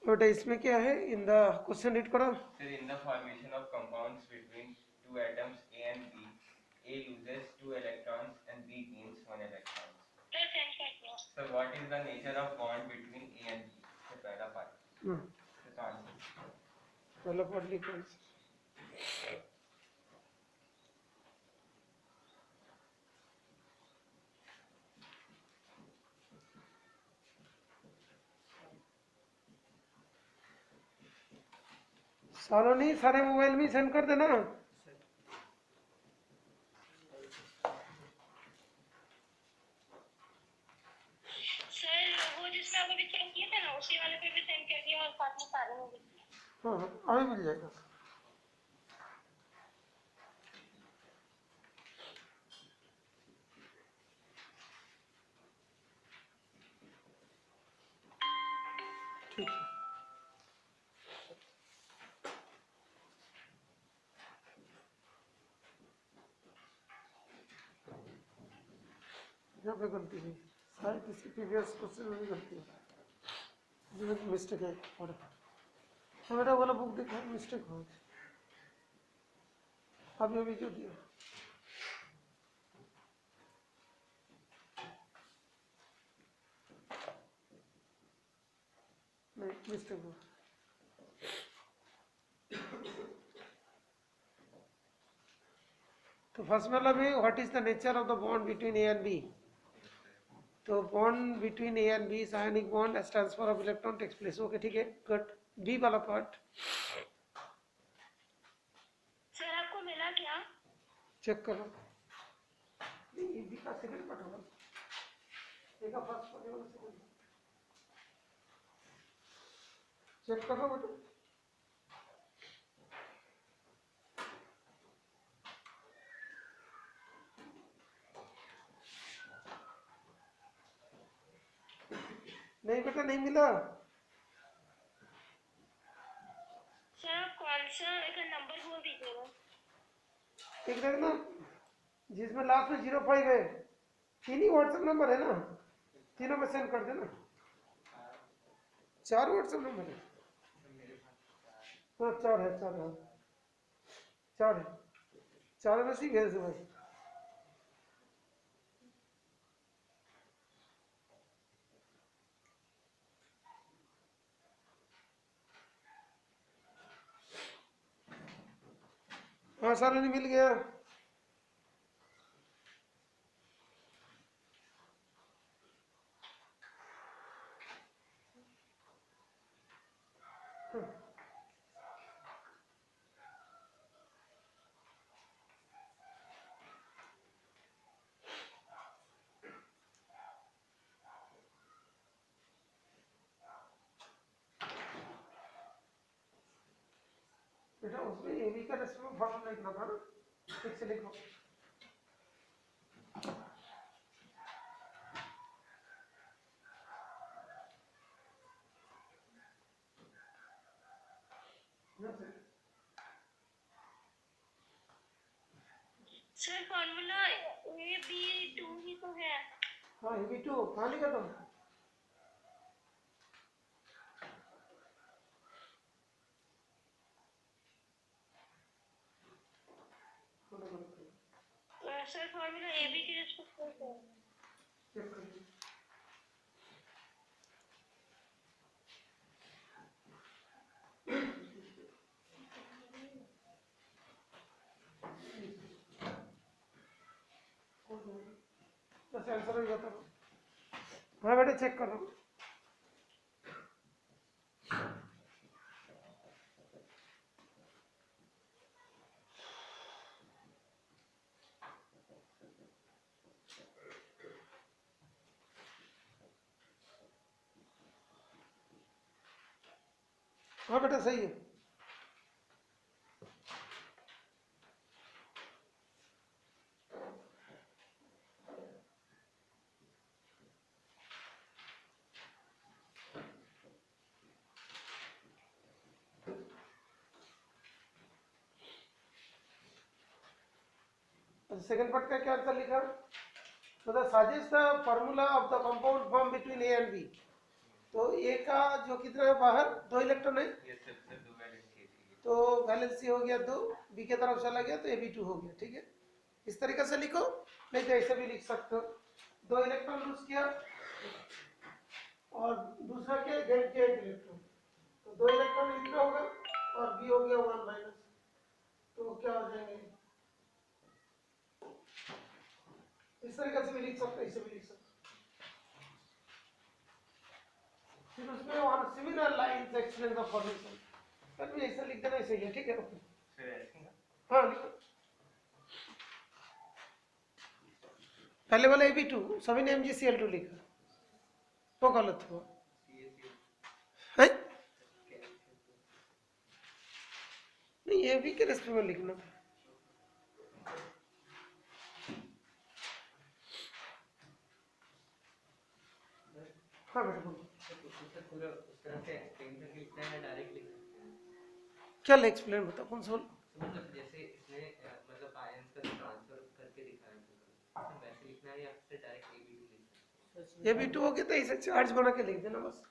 बेटा इसमें क्या है, इन द क्वेश्चन रीड करो। Sir, in the formation of compounds between two atoms A and B, A loses 2 electrons and B gains 1 electron. So what is the nature of bond between A and B? So पहला part. इसका answer पहला part लिखो। सालों नहीं, सारे mobile में send कर देना। सर वो जिसमें आप अभी चेक किए थे ना, उसी वाले पे भी सेंड कर दिया और साथ में सारे में भी। हाँ हाँ, अभी मिल जाएगा। ठीक है, यहाँ पे गलती हुई, शायद इसके प्रीवियस क्वेश्चन में भी गलती है, मिस्टेक है। और हाँ बेटा वाला बुक देखो, मिस्टेक हो अभी अभी जो दिया। नहीं, मिस्टेक हुआ। तो फर्स्ट वाला में what is the nature of the bond between A and B. तो bond between A and B is ionic bond as transfer of electron takes place. Okay ठीक है, गुड। बी वाला पार्ट सर आपको मिला क्या? Check करो। नहीं, ये बी का सेकंड पार्ट होगा, ए का फर्स्ट पार्ट होगा, सेकंड चेक करो बेटा। नहीं बेटा नहीं मिला। सर आप कौन सा एक नंबर बोल दीजिएगा। एक देखना जिसमें लास्ट में 05 है, तीन ही व्हाट्सएप नंबर है ना, तीनों में सेंड कर देना। 4 व्हाट्सएप नंबर है। हाँ 4 है, 4 है, 4 है, 4 में से भेज दो भाई। हाँ सारे नहीं मिल गया। बेटा उसमें ए बी का रेसिपी फॉर्मूला लिखना था ना, ठीक से लिखो। सर फॉर्मूला AB2 ही तो है। हाँ AB2 कहाँ लिखा तुम? सर फॉर्मूला AB के रिस्पेक्ट में चेक करिए। बस आंसर ही बता दो। हाँ बेटा चेक करो। हाँ बेटा सही है। सेकंड पार्ट का क्या आंसर लिखा? तो the suggest the formula of the compound form between A and B. तो ए का जो कितना है बाहर 2 इलेक्ट्रॉन है, ये सबसे दो वैलेंसी इसीलिए। तो वैलेंसी हो गया 2, बी के तरफ चला गया तो Ab2 हो गया। ठीक है, इस तरीके से लिखो, नहीं तो ऐसे भी लिख सकते हो। 2 इलेक्ट्रॉन लूज किया और दूसरा क्या गेट किया 1 इलेक्ट्रॉन, तो 2 इलेक्ट्रॉन इतना होगा और बी हो गया 1 माइनस, तो क्या हो जाएंगे, इस तरीके से भी लिख सकते हो, इसे भी लिख सकते हो। फिर उसमें और similar lines explain the formation, पर भी ऐसा लिख देना सही है। ठीक है, ओके, फिर ऐसे ना हाँ लिखो। पहले वाला Ab2 सभी ने MgCl2 लिखा, वो गलत हुआ है, नहीं ये भी के रेस्पेक्ट में लिखना था। हाँ बेटा बोलो, पूरा उस तरह से एक्सप्लेन करके लिखना है, डायरेक्ट लिखना है? क्या एक्सप्लेन बताओ, कौन सा वाला? मतलब जैसे इसने मतलब आयंस का ट्रांसफर करके दिखाया है, वैसे लिखना है या फिर डायरेक्ट Ab2 लिखना है? Ab2 हो गया तो इसे चार्ज बना के लिख देना बस।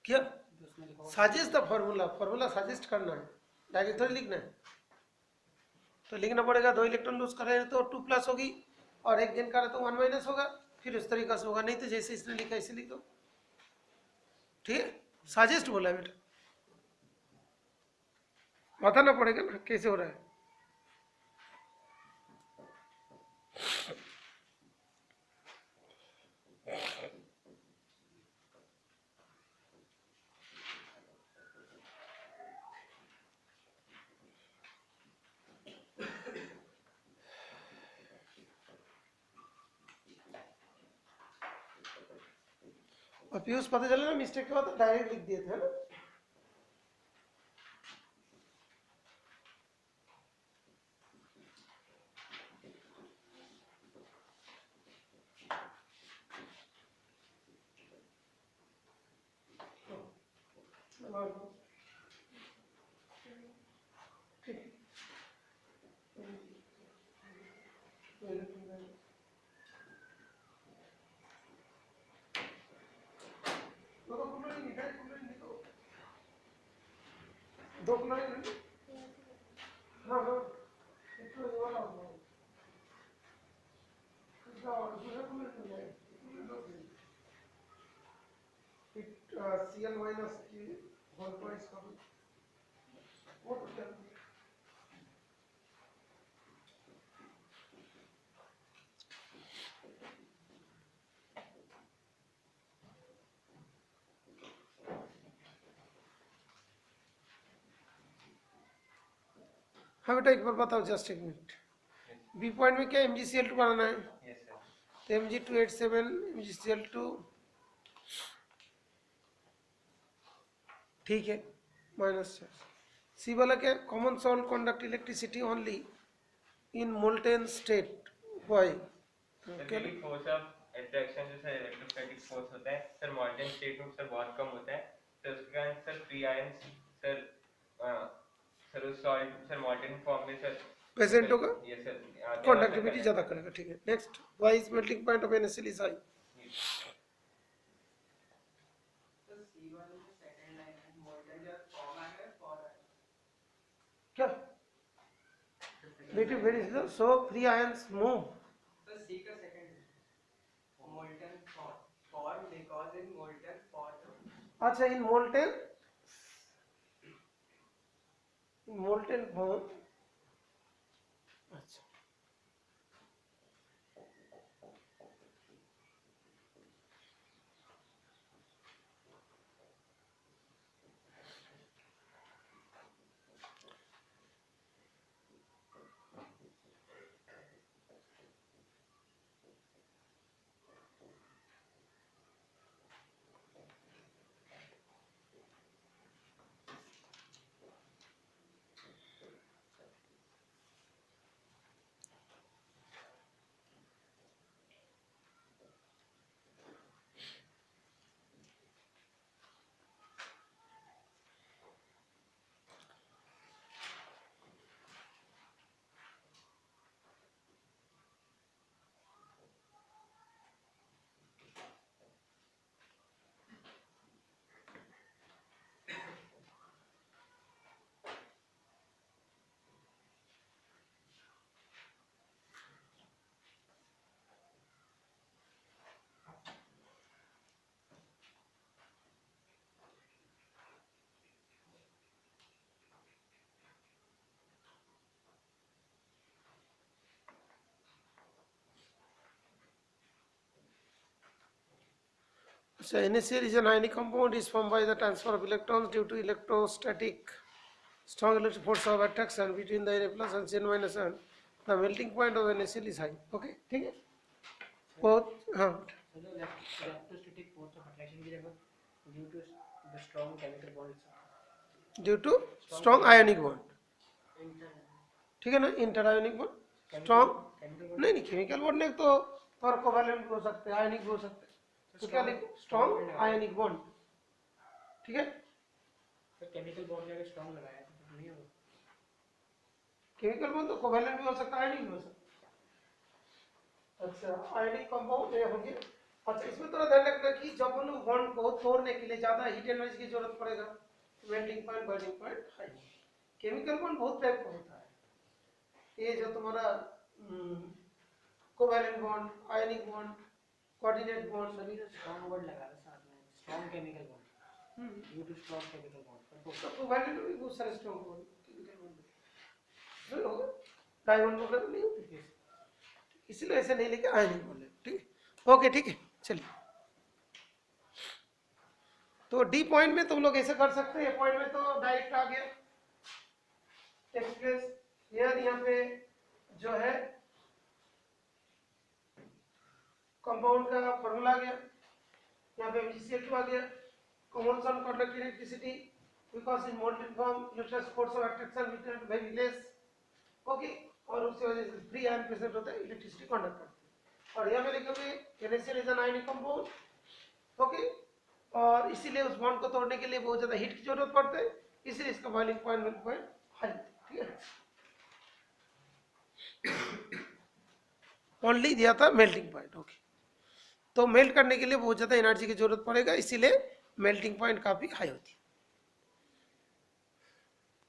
क्या suggest the formula, formula suggest करना है, डायरेक्ट थोड़ी लिखना है। तो लिखना पड़ेगा 2 इलेक्ट्रॉन लूज कर रहे हैं तो 2 प्लस होगी और 1 गेन कर रहे तो 1 माइनस होगा, फिर इस तरीके से होगा, नहीं तो जैसे इसने लिखा ऐसे लिख दो। ठीक है, सजेस्ट बोला है बेटा, बताना पड़ेगा ना कैसे हो रहा है। और पीयूष पता चला ना मिस्टेक के बाद डायरेक्ट लिख दिए थे, है ना। दो क्लोरीन, हाँ हाँ, Cl minus की होल ट्वाइस का वो तो क्या हाँ बेटा एक बार बताओ, जस्ट एक मिनट। बी पॉइंट में क्या MgCl2 बनाना है, यस सर। तो Mg287 MgCl2, ठीक है, माइनस सी वाला क्या, common salt conduct electricity only in molten state, why क्या बेसिकली फोर्स ऑफ अट्रैक्शन जो सर इलेक्ट्रोस्टैटिक फोर्स होता है सर मॉल्टेन स्टेट में सर बहुत कम होता है, तो उसके कारण sir free ions sir sir उस सॉल्ट सर मॉल्टेन फॉर्म में सर प्रेजेंट होगा, यस सर कंडक्टिविटी ज्यादा करेगा। ठीक है, next, why is melting point of NaCl is high। क्या very so free ions move, तो सी का second molten form because in molten form, अच्छा इन मोल्टेन फॉर्म, अच्छा So NaCl is an ionic compound is formed by the transfer of electrons due to electrostatic strong electric force of attraction between the Na plus and Cn minus ion. The melting point of NaCl is high. Okay, ठीक है? बहुत हाँ. So the electrostatic force of attraction की जगह due to the strong chemical bonds. Due to strong ionic bond. ठीक है ना? Inter-ionic bond. Strong. नहीं नहीं केमिकल बॉन्ड नहीं तो और कोवैलेंट भी हो सकते हैं, आयनिक भी हो सकते हैं. तो क्या लिखो? Strong ionic bond. ठीक है? तो केमिकल बॉन्ड अगर स्ट्रॉन्ग लगाया तो नहीं होगा. केमिकल बॉन्ड तो कोवैलेंट भी हो सकता है, आयनिक भी हो सकता है. अच्छा, आयनिक कंपाउंड ये हो गया. अच्छा, इसमें थोड़ा ध्यान रखना कि जब हम लोग बॉन्ड को तोड़ने के लिए ज्यादा हीट एनर्जी की जरूरत पड़ेगा, melting point, boiling point high. Chemical bond बहुत टाइप का होता है. ये जो तुम्हारा covalent bond, ionic bond, coordinate bond, सभी तो स्ट्रॉन्ग वर्ड लगा रहा साथ में. Strong chemical bond due to strong chemical bond. तो कोवैलेंट में भी बहुत सारे स्ट्रॉन्ग बॉन्ड केमिकल बॉन्ड होगा. डायमंड वगैरह नहीं होते, इसलिए ऐसे नहीं लेके आयनिक बोल रहे. ठीक है? ओके, ठीक है, चलिए. तो डी पॉइंट में तुम लोग ऐसे कर सकते हैं. ए पॉइंट में तो डायरेक्ट आ गया एक्सप्रेस. यहाँ पे जो है कंपाउंड का फॉर्मूला आ गया. यहाँ पे MgCl2 आ गया. Conversion conductive electricity because in molten form electric force of attraction with very less. Okay, और उसकी वजह से फ्री आयन प्रेजेंट होता है, इलेक्ट्रिसिटी कंडक्ट करते हैं. और यहाँ पे लिखोगे NaCl is an ionic compound. Okay, और इसीलिए उस बॉन्ड को तोड़ने के लिए बहुत ज्यादा हीट की जरूरत पड़ती है, इसलिए इसका boiling point melting point high. ठीक है? ओनली दिया था मेल्टिंग पॉइंट. ओके, तो मेल्ट करने के लिए बहुत ज्यादा एनर्जी की जरूरत पड़ेगा, इसीलिए मेल्टिंग पॉइंट काफी हाई होती है.